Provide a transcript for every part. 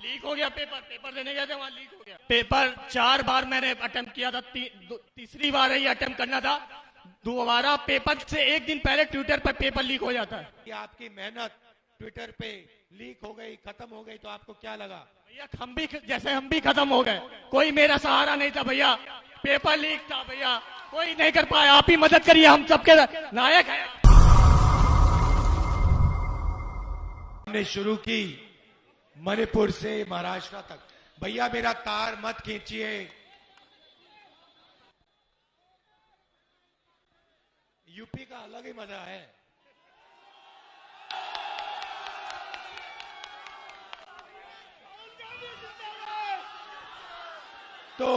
Leak हो गया paper. Paper देने गए थे, वहां लीक हो गया पेपर। 4 बार मैंने अटेम्प्ट किया था, तीसरी बार ही अटेम्प्ट करना था। दोबारा पेपर से एक दिन पहले ट्विटर पर पेपर लीक हो जाता है। कि आपकी मेहनत ट्विटर पे लीक हो गई, खत्म हो गई, तो आपको क्या लगा? भैया हम भी खत्म हो गए। कोई मेरा सहारा नहीं था भैया, पेपर लीक था भैया, कोई नहीं कर पाया। आप ही मदद करिए, हम सबके नायक हैं। हमने शुरू की मणिपुर से महाराष्ट्र तक। भैया मेरा तार मत खींचिए। यूपी का अलग ही मजा है। तो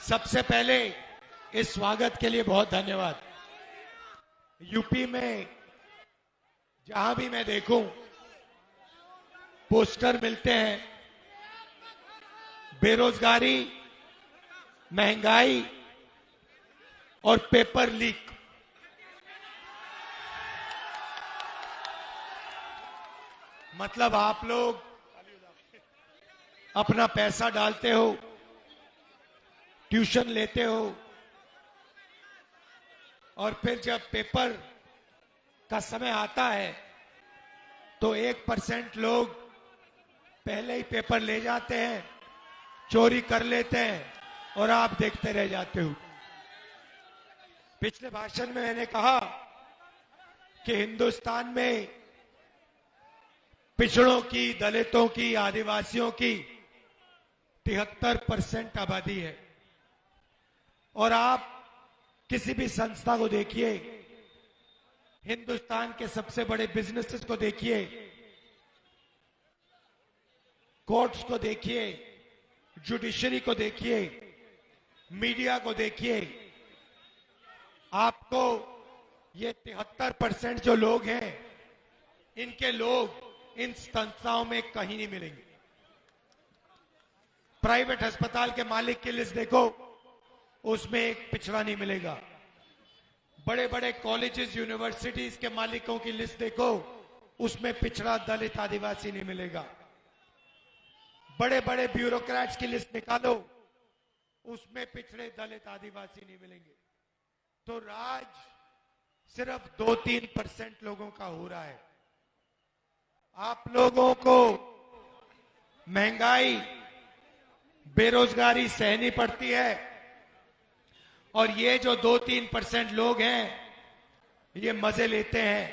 सबसे पहले इस स्वागत के लिए बहुत धन्यवाद। यूपी में जहां भी मैं देखूं पोस्टर मिलते हैं, बेरोजगारी, महंगाई और पेपर लीक। मतलब आप लोग अपना पैसा डालते हो, ट्यूशन लेते हो, और फिर जब पेपर का समय आता है तो 1% लोग पहले ही पेपर ले जाते हैं, चोरी कर लेते हैं और आप देखते रह जाते हो। पिछले भाषण में मैंने कहा कि हिंदुस्तान में पिछड़ों की, दलितों की, आदिवासियों की 73% आबादी है। और आप किसी भी संस्था को देखिए, हिंदुस्तान के सबसे बड़े बिजनेसेस को देखिए, कोर्ट्स को देखिए, जुडिशरी को देखिए, मीडिया को देखिए, आपको ये 73% जो लोग हैं, इनके लोग इन संस्थाओं में कहीं नहीं मिलेंगे। प्राइवेट अस्पताल के मालिक की लिस्ट देखो, उसमें एक पिछड़ा नहीं मिलेगा। बड़े बड़े कॉलेजेस, यूनिवर्सिटीज के मालिकों की लिस्ट देखो, उसमें पिछड़ा, दलित, आदिवासी नहीं मिलेगा। बड़े बड़े ब्यूरोक्रेट्स की लिस्ट निकालो, उसमें पिछड़े, दलित, आदिवासी नहीं मिलेंगे। तो राज सिर्फ 2-3% लोगों का हो रहा है। आप लोगों को महंगाई, बेरोजगारी सहनी पड़ती है, और ये जो 2-3% लोग हैं, ये मजे लेते हैं,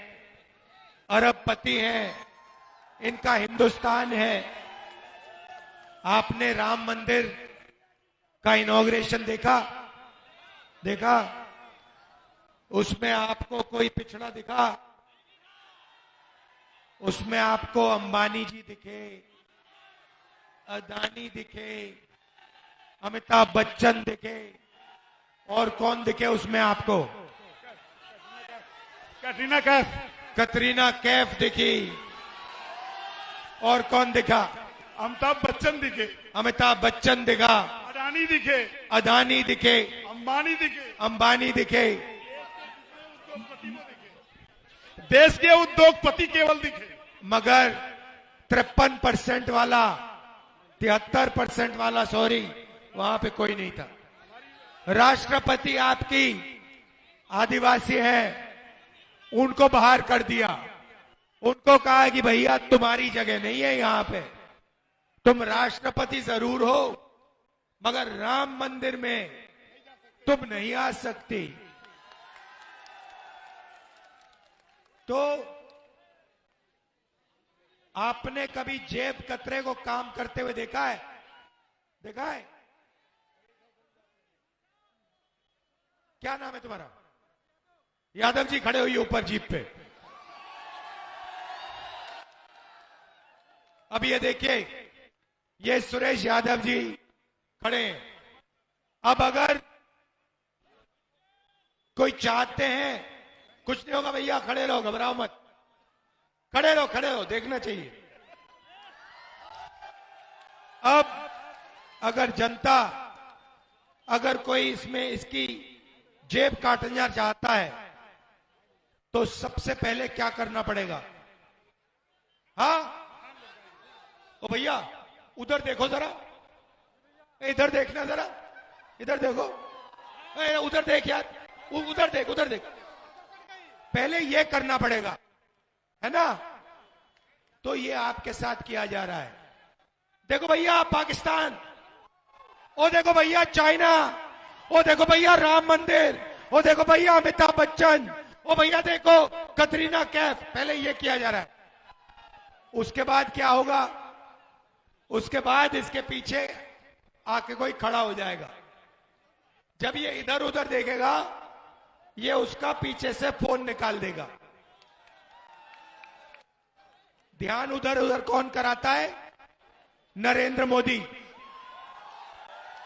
अरबपति हैं, इनका हिंदुस्तान है। आपने राम मंदिर का इनॉग्रेशन देखा? उसमें आपको कोई पिछड़ा दिखा? उसमें आपको अंबानी जी दिखे, अदानी दिखे, अमिताभ बच्चन दिखे, और कौन दिखे उसमें आपको? कटरीना कैफ दिखी। और कौन दिखा? अमिताभ बच्चन दिखे, अमिताभ बच्चन दिखा, अदानी दिखे, अंबानी दिखे। देश के उद्योगपति केवल दिखे। मगर 53% वाला, 73% वाला, सॉरी, वहां पे कोई नहीं था। राष्ट्रपति आपकी आदिवासी है, उनको बाहर कर दिया। उनको कहा कि भैया तुम्हारी जगह नहीं है यहां पे, तुम राष्ट्रपति जरूर हो मगर राम मंदिर में तुम नहीं आ सकती। तो आपने कभी जेब कतरे को काम करते हुए देखा है? क्या नाम है तुम्हारा? यादव जी खड़े हुई ऊपर जीप पे। अब ये देखिए, ये सुरेश यादव जी खड़े हैं। अब अगर कोई चाहते हैं, कुछ नहीं होगा भैया, खड़े रहो, घबराओ मत, खड़े रहो, देखना चाहिए। अब अगर जनता, अगर कोई इसमें इसकी जेब काटना चाहता है तो सबसे पहले क्या करना पड़ेगा? हाँ, ओ भैया उधर देखो जरा, इधर देखना जरा, इधर देखो, उधर देख यार, उधर देख, उधर देख। पहले ये करना पड़ेगा, है ना? तो ये आपके साथ किया जा रहा है। देखो भैया पाकिस्तान, ओ देखो भैया चाइना, ओ देखो भैया राम मंदिर, ओ देखो भैया अमिताभ बच्चन, ओ भैया देखो कतरीना कैफ। पहले ये किया जा रहा है। उसके बाद क्या होगा? उसके बाद इसके पीछे आके कोई खड़ा हो जाएगा। जब ये इधर उधर देखेगा, ये उसका पीछे से फोन निकाल देगा। ध्यान उधर उधर कौन कराता है? नरेंद्र मोदी।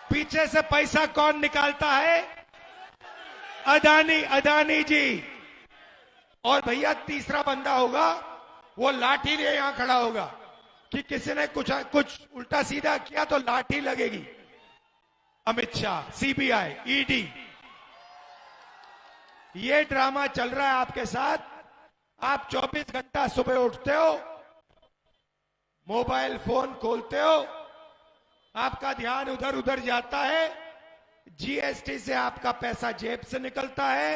पीछे से पैसा कौन निकालता है? अदानी, अदानी जी। और भैया तीसरा बंदा होगा, वो लाठी लिए यहां खड़ा होगा कि किसी ने कुछ उल्टा सीधा किया तो लाठी लगेगी। अमित शाह, सीबीआई, ईडी, ये ड्रामा चल रहा है आपके साथ। आप 24 घंटा सुबह उठते हो, मोबाइल फोन खोलते हो, आपका ध्यान उधर उधर जाता है। जीएसटी से आपका पैसा जेब से निकलता है,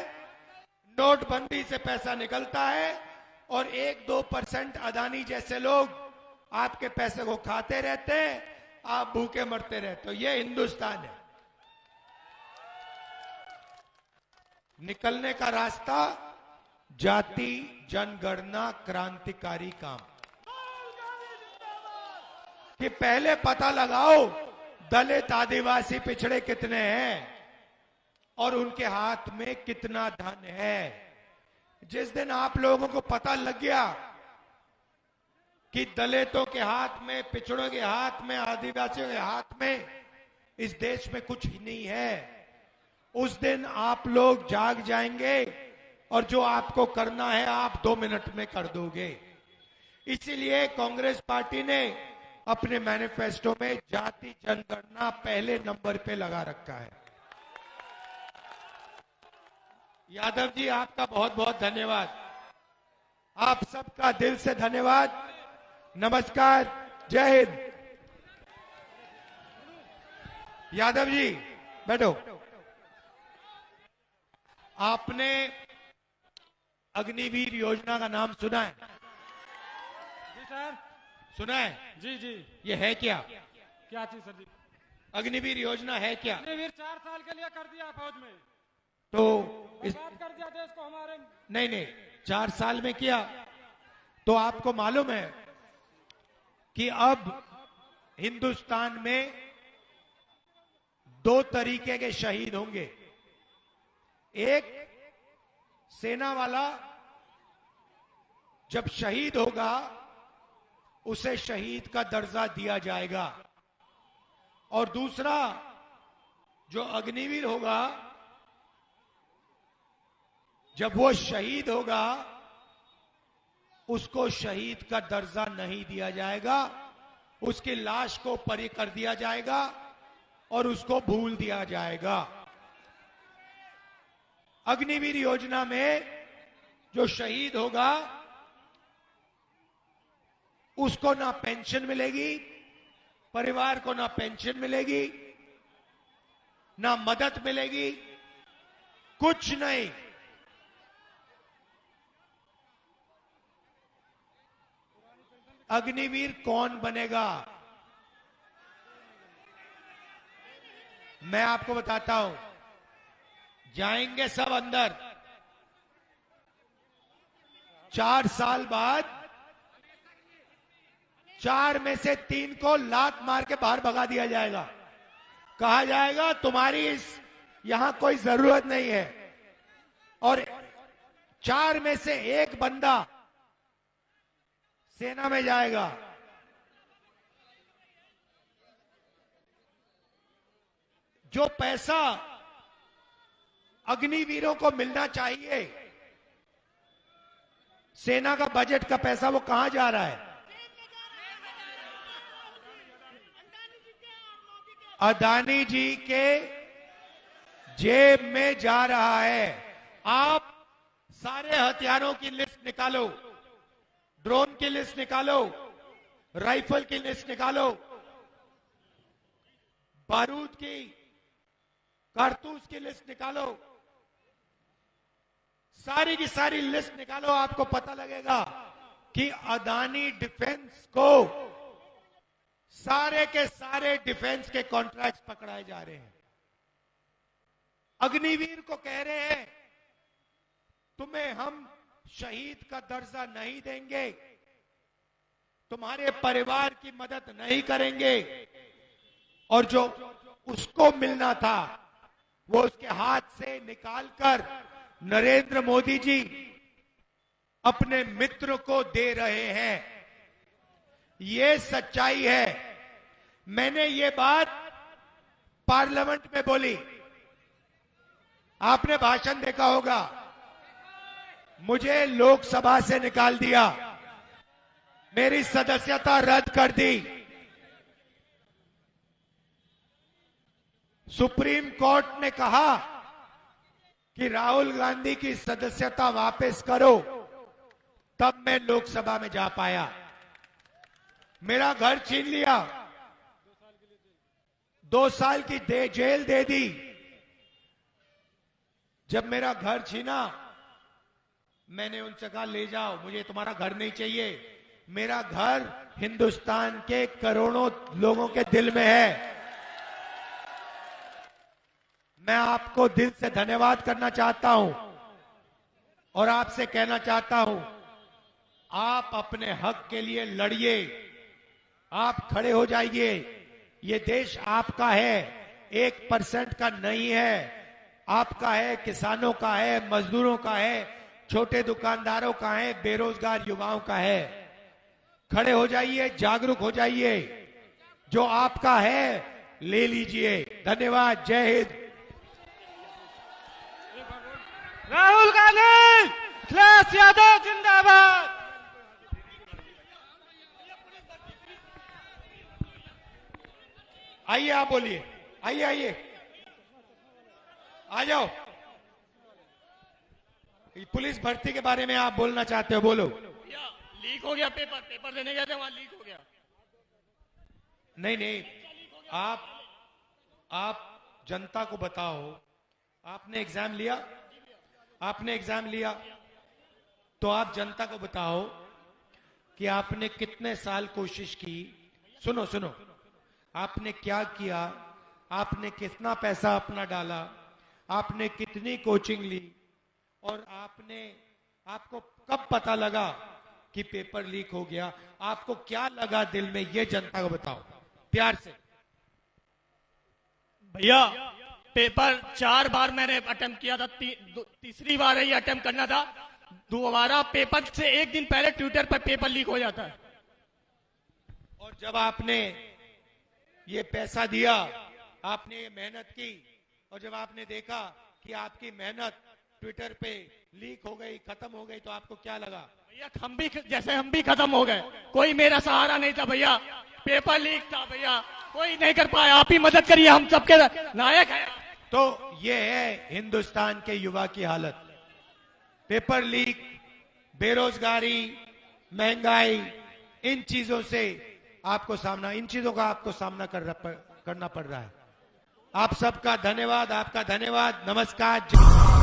नोटबंदी से पैसा निकलता है, और 1-2% अदानी जैसे लोग आपके पैसे को खाते रहते हैं, आप भूखे मरते रहते हो। ये हिंदुस्तान है। निकलने का रास्ता जाति जनगणना क्रांतिकारी काम, कि पहले पता लगाओ दलित आदिवासी पिछड़े कितने हैं और उनके हाथ में कितना धन है। जिस दिन आप लोगों को पता लग गया कि दलितों के हाथ में, पिछड़ों के हाथ में, आदिवासियों के हाथ में इस देश में कुछ ही नहीं है, उस दिन आप लोग जाग जाएंगे और जो आपको करना है आप 2 मिनट में कर दोगे। इसीलिए कांग्रेस पार्टी ने अपने मैनिफेस्टो में जाति जनगणना पहले नंबर पे लगा रखा है। यादव जी आपका बहुत बहुत धन्यवाद, आप सबका दिल से धन्यवाद। नमस्कार, जय हिंद। यादव जी बैठो। आपने अग्निवीर योजना का नाम सुना है? जी सर। सुना है? जी जी। ये है क्या? क्या चीज सर जी? अग्निवीर योजना है क्या? अग्निवीर 4 साल के लिए कर दिया फौज में, तो इस बात कर दिया देश को हमारे। नहीं 4 साल में किया। तो आपको मालूम है कि अब हिंदुस्तान में 2 तरीके के शहीद होंगे। एक, सेना वाला जब शहीद होगा उसे शहीद का दर्जा दिया जाएगा, और दूसरा जो अग्निवीर होगा, जब वो शहीद होगा उसको शहीद का दर्जा नहीं दिया जाएगा, उसकी लाश को परी कर दिया जाएगा और उसको भूल दिया जाएगा। अग्निवीर योजना में जो शहीद होगा उसको ना पेंशन मिलेगी, परिवार को ना पेंशन मिलेगी, ना मदद मिलेगी, कुछ नहीं। अग्निवीर कौन बनेगा? मैं आपको बताता हूं। जाएंगे सब अंदर, 4 साल बाद 4 में से 3 को लात मार के बाहर भगा दिया जाएगा। कहा जाएगा तुम्हारी यहां कोई जरूरत नहीं है, और 4 में से 1 बंदा सेना में जाएगा। जो पैसा अग्निवीरों को मिलना चाहिए, सेना का बजट का पैसा, वो कहां जा रहा है? अदानी जी के जेब में जा रहा है। आप सारे हथियारों की लिस्ट निकालो, ड्रोन की लिस्ट निकालो, राइफल की लिस्ट निकालो, बारूद की, कारतूस की लिस्ट निकालो, सारी की सारी लिस्ट निकालो। आपको पता लगेगा कि अदानी डिफेंस को सारे के सारे डिफेंस के कॉन्ट्रैक्ट्स पकड़ाए जा रहे हैं। अग्निवीर को कह रहे हैं तुम्हें हम शहीद का दर्जा नहीं देंगे, तुम्हारे परिवार की मदद नहीं करेंगे, और जो उसको मिलना था वो उसके हाथ से निकालकर नरेंद्र मोदी जी अपने मित्र को दे रहे हैं। ये सच्चाई है। मैंने ये बात पार्लियामेंट में बोली, आपने भाषण देखा होगा, मुझे लोकसभा से निकाल दिया, मेरी सदस्यता रद्द कर दी। सुप्रीम कोर्ट ने कहा कि राहुल गांधी की सदस्यता वापस करो, तब मैं लोकसभा में जा पाया। मेरा घर छीन लिया, 2 साल की जेल दे दी। जब मेरा घर छीना, मैंने उनसे कहा ले जाओ, मुझे तुम्हारा घर नहीं चाहिए, मेरा घर हिंदुस्तान के करोड़ों लोगों के दिल में है। मैं आपको दिल से धन्यवाद करना चाहता हूं और आपसे कहना चाहता हूं, आप अपने हक के लिए लड़िए, आप खड़े हो जाइए। ये देश आपका है, 1% का नहीं है, आपका है, किसानों का है, मजदूरों का है, छोटे दुकानदारों का है, बेरोजगार युवाओं का है। खड़े हो जाइए, जागरूक हो जाइए, जो आपका है ले लीजिए। धन्यवाद। जय हिंद। राहुल गांधी, अखिलेश यादव जिंदाबाद। आइए, आप बोलिए, आइए आइए, आ जाओ। पुलिस भर्ती के बारे में आप बोलना चाहते हो, बोलो। भैया लीक हो गया पेपर, पेपर देने गए थे वहां लीक हो गया। नहीं नहीं, आप जनता को बताओ, आपने एग्जाम लिया, आपने एग्जाम लिया, तो आप जनता को बताओ कि आपने कितने साल कोशिश की। सुनो सुनो, आपने क्या किया, आपने कितना पैसा अपना डाला, आपने कितनी कोचिंग ली, और आपको कब पता लगा कि पेपर लीक हो गया, आपको क्या लगा दिल में, ये जनता को बताओ प्यार से। भैया पेपर 4 बार मैंने अटेम्प्ट किया था, तीसरी बार ही अटेम्प्ट करना था। दोबारा पेपर से एक दिन पहले ट्विटर पर पेपर लीक हो जाता है। और जब आपने ये पैसा दिया, आपने ये मेहनत की, और जब आपने देखा कि आपकी मेहनत ट्विटर पे लीक हो गई, खत्म हो गई, तो आपको क्या लगा? भैया हम भी खत्म हो गए, कोई मेरा सहारा नहीं था भैया, पेपर लीक था भैया, कोई नहीं कर पाया, आप ही मदद करिए, हम सबके नायक हैं। तो ये है हिंदुस्तान के युवा की हालत। पेपर लीक, बेरोजगारी, महंगाई, इन चीजों का आपको सामना करना पड़ रहा है। आप सबका धन्यवाद, आपका धन्यवाद। नमस्कार।